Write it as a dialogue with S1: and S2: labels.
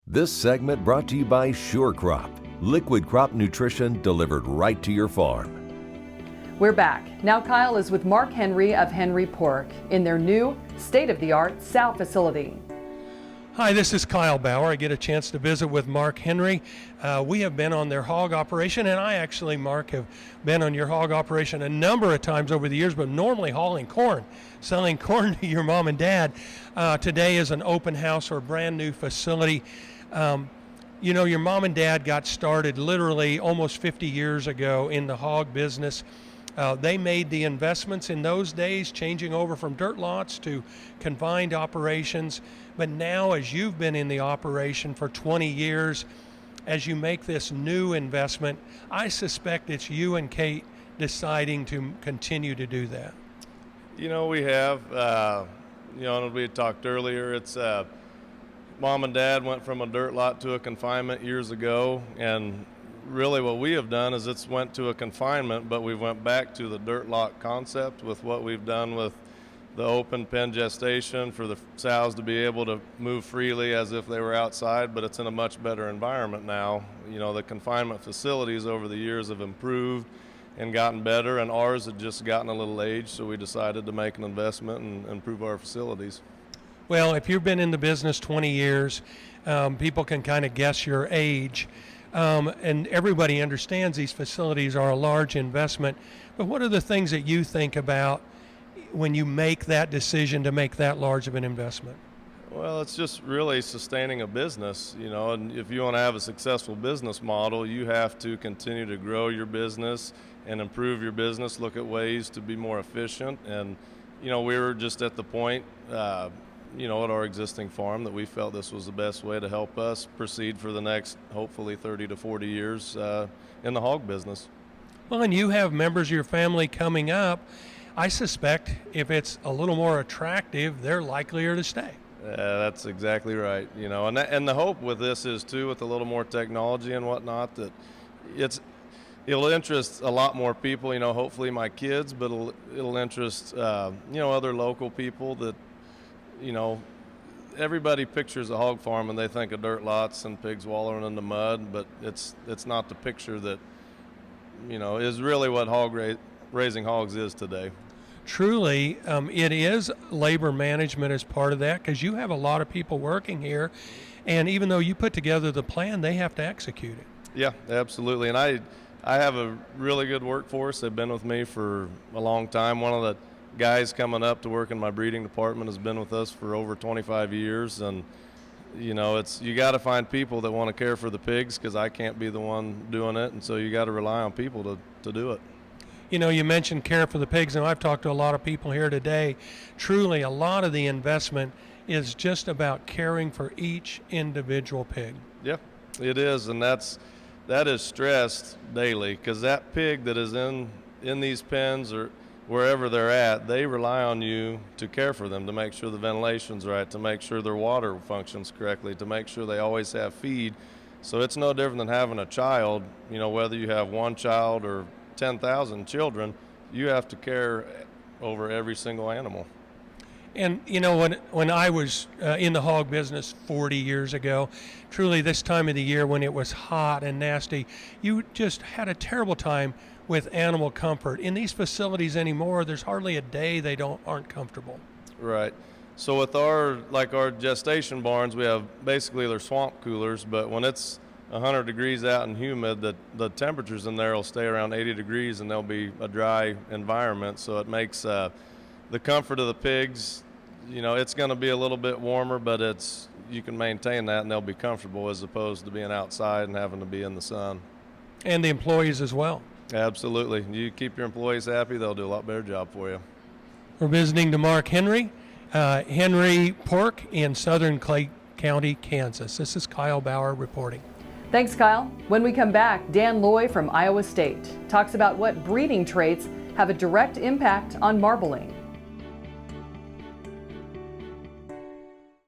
S1: This segment brought to you by Sure Crop, liquid crop nutrition delivered right to your farm.
S2: We're back. Now Kyle is with Marc Henry of Henry Pork in their new state-of-the-art sow facility.
S3: Hi, this is Kyle Bauer. I get a chance to visit with Marc Henry. We have been on their hog operation, and I actually, Marc, have been on your hog operation a number of times over the years, but normally hauling corn, selling corn to your mom and dad. Today is an open house or a brand new facility. You know, your mom and dad got started literally almost 50 years ago in the hog business. They made the investments in those days, changing over from dirt lots to confined operations. But now, as you've been in the operation for 20 years, as you make this new investment, I suspect it's you and Kate deciding to continue to do that.
S4: You know, we have, and we had talked earlier, it's mom and dad went from a dirt lot to a confinement years ago, and really what we have done is it's went to a confinement, but we went back to the dirt lot concept with what we've done with the open pen gestation for the sows to be able to move freely as if they were outside, but it's in a much better environment now. You know, the confinement facilities over the years have improved and gotten better, and ours had just gotten a little aged, so we decided to make an investment and improve our facilities.
S3: Well, if you've been in the business 20 years, people can kind of guess your age. And everybody understands these facilities are a large investment. But what are the things that you think about when you make that decision to make that large of an investment?
S4: Well, it's just really sustaining a business, you know, and if you want to have a successful business model, you have to continue to grow your business and improve your business, look at ways to be more efficient. And, you know, we were just at the point, at our existing farm that we felt this was the best way to help us proceed for the next, hopefully 30 to 40 years in the hog business.
S3: Well, and you have members of your family coming up. I suspect if it's a little more attractive, they're likelier to stay.
S4: That's exactly right. You know, and the hope with this is too, with a little more technology and whatnot, that it'll interest a lot more people. You know, hopefully my kids, but it'll interest other local people that, you know, everybody pictures a hog farm and they think of dirt lots and pigs wallowing in the mud, but it's not the picture that, you know, is really what raising hogs is today.
S3: Truly, it is labor management as part of that, because you have a lot of people working here, and even though you put together the plan, they have to execute it.
S4: Yeah, absolutely. And I have a really good workforce. They've been with me for a long time. One of the guys coming up to work in my breeding department has been with us for over 25 years, and you know, you got to find people that want to care for the pigs, because I can't be the one doing it, and so you got to rely on people to do it.
S3: You know, you mentioned care for the pigs, and I've talked to a lot of people here today. Truly, a lot of the investment is just about caring for each individual pig.
S4: Yeah, it is, and that is stressed daily, because that pig that is in these pens or wherever they're at, they rely on you to care for them, to make sure the ventilation's right, to make sure their water functions correctly, to make sure they always have feed. So it's no different than having a child. You know, whether you have one child or 10,000 children, you have to care over every single animal.
S3: And you know, when I was in the hog business 40 years ago, truly this time of the year when it was hot and nasty, you just had a terrible time with animal comfort. In these facilities anymore, there's hardly a day they aren't comfortable.
S4: Right. So with our gestation barns, we have basically they're swamp coolers, but when it's 100 degrees out and humid, the temperatures in there will stay around 80 degrees and there'll be a dry environment. So it makes the comfort of the pigs, you know, it's going to be a little bit warmer, but you can maintain that and they'll be comfortable, as opposed to being outside and having to be in the sun.
S3: And the employees as well.
S4: Absolutely. You keep your employees happy, they'll do a lot better job for you.
S3: We're visiting to Marc Henry, Henry Pork in southern Clay County, Kansas. This is Kyle Bauer reporting.
S2: Thanks, Kyle. When we come back, Dan Loy from Iowa State talks about what breeding traits have a direct impact on marbling.